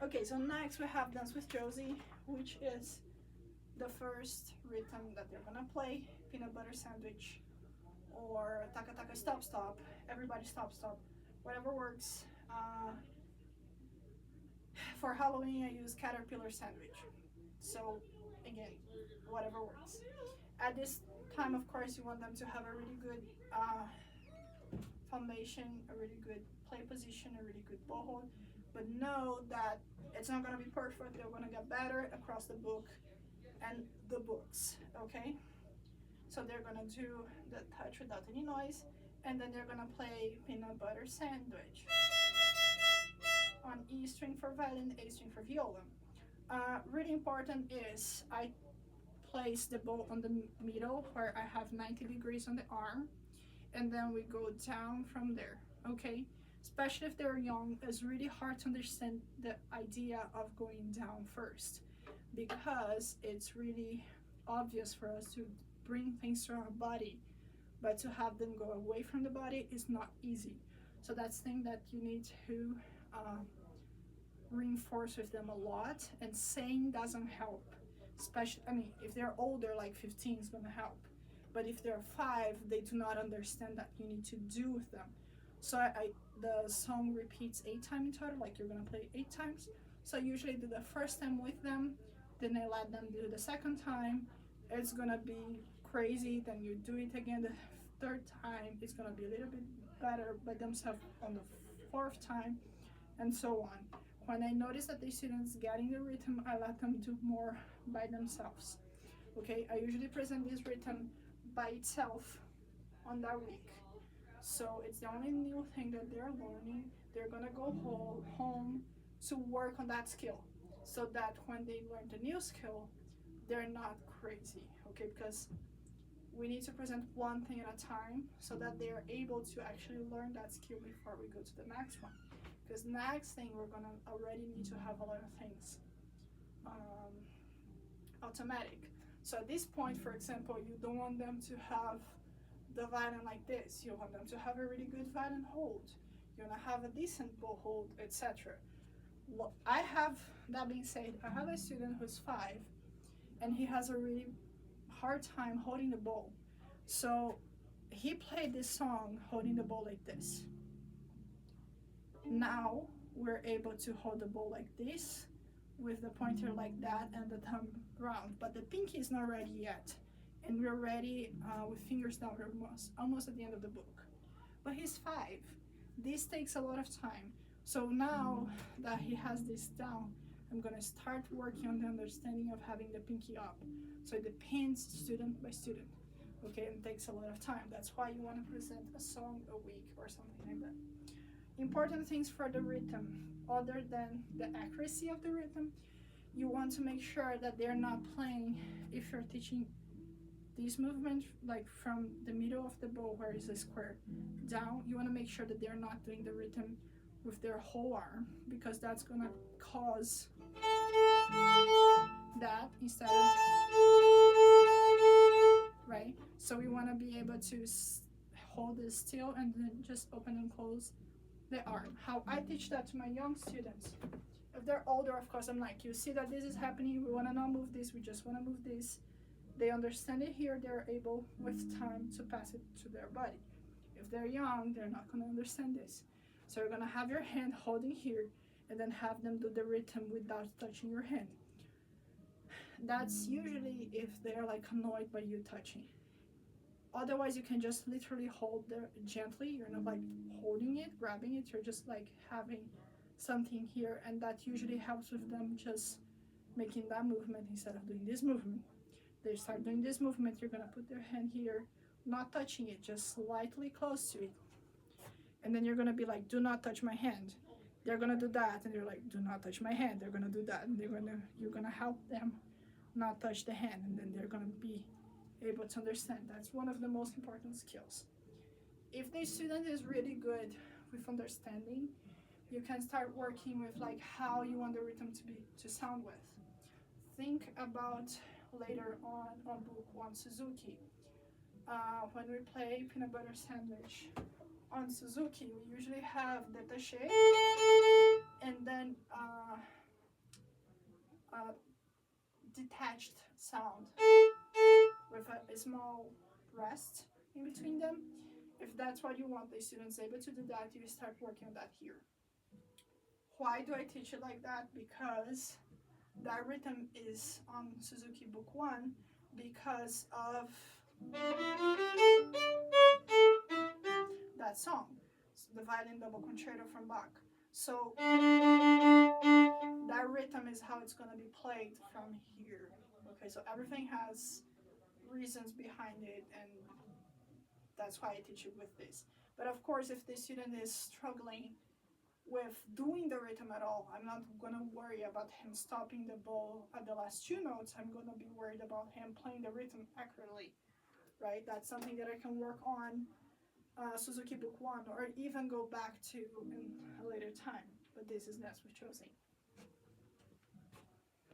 Okay, so next we have Dance with Josie, which is the first rhythm that they're gonna play. Peanut butter sandwich or taka taka stop stop. Everybody stop stop. Whatever works. For Halloween, I use caterpillar sandwich. So again, whatever works. At this time, of course, you want them to have a really good foundation, a really good play position, a really good bow hold. But know that it's not gonna be perfect. They're gonna get better across the book and the books. Okay. So they're gonna do the touch without any noise, and then they're gonna play peanut butter sandwich on E string for violin, A string for violin. Really important is I place the bow on the middle where I have 90 degrees on the arm, and then we go down from there. Okay, especially if they're young, it's really hard to understand the idea of going down first because it's really obvious for us to bring things to our body, but to have them go away from the body is not easy. So that's thing that you need to reinforce with them a lot, and saying doesn't help. Especially, I mean, if they're older, like 15 is gonna help, but if they're 5, they do not understand that you need to do with them. So the song repeats 8 times in total, like you're gonna play 8 times. So I usually do the first time with them, then I let them do the second time. It's gonna be crazy, then you do it again the third time, it's gonna be a little bit better by themselves on the fourth time, and so on. When I notice that the students getting the rhythm, I let them do more by themselves. Okay, I usually present this rhythm by itself on that week. So it's the only new thing that they're learning. They're gonna go home to work on that skill, so that when they learn the new skill, they're not crazy. Okay, because we need to present one thing at a time so that they are able to actually learn that skill before we go to the next one. Because next thing we're gonna already need to have a lot of things automatic. So at this point, for example, you don't want them to have the violin like this. You want them to have a really good violin hold. You want to have a decent bow hold, etc. I have, that being said, I have a student who's 5 and he has a really hard time holding the bow. So he played this song holding the bow like this. Now we're able to hold the bow like this with the pointer like that and the thumb round, but the pinky is not ready yet, and we're ready with fingers down. We're almost at the end of the book, but he's 5. This takes a lot of time. So now that he has this down, I'm gonna start working on the understanding of having the pinky up. So it depends student by student. Okay, and it takes a lot of time. That's why you want to present a song a week or something like that. Important things for the rhythm, other than the accuracy of the rhythm, you want to make sure that they're not playing, if you're teaching this movement, like from the middle of the bow where is a square down, you want to make sure that they're not doing the rhythm with their whole arm, because that's gonna cause that instead of, right? So we want to be able to hold this still and then just open and close the arm. How I teach that to my young students. If they're older, of course, I'm like, you see that this is happening, we want to not move this, we just want to move this. They understand it here, they're able with time to pass it to their body. If they're young, they're not going to understand this. So you're going to have your hand holding here and then have them do the rhythm without touching your hand. That's usually if they're like annoyed by you touching. Otherwise, you can just literally hold it gently. You're not like holding it, grabbing it. You're just like having something here, and that usually helps with them just making that movement instead of doing this movement. They start doing this movement, you're gonna put their hand here, not touching it, just slightly close to it. And then you're gonna be like, do not touch my hand. They're gonna do that, and you're like, do not touch my hand. They're gonna do that, and you're gonna help them not touch the hand, and then they're gonna be able to understand. That's one of the most important skills. If the student is really good with understanding, you can start working with like how you want the rhythm to sound with. Think about later on book 1 Suzuki. When we play peanut butter sandwich on Suzuki, we usually have détaché and then detached sound with a small rest in between them. If that's what you want the students able to do that, you start working on that here. Why do I teach it like that? Because that rhythm is on Suzuki Book 1 because of that song, the Violin Double Concerto from Bach. So that rhythm is how it's going to be played from here. Okay, so everything has reasons behind it, and that's why I teach you with this. But of course, if the student is struggling with doing the rhythm at all, I'm not going to worry about him stopping the bow at the last two notes. I'm going to be worried about him playing the rhythm accurately, right? That's something that I can work on Suzuki Book 1 or even go back to in a later time. But this is next with Josie.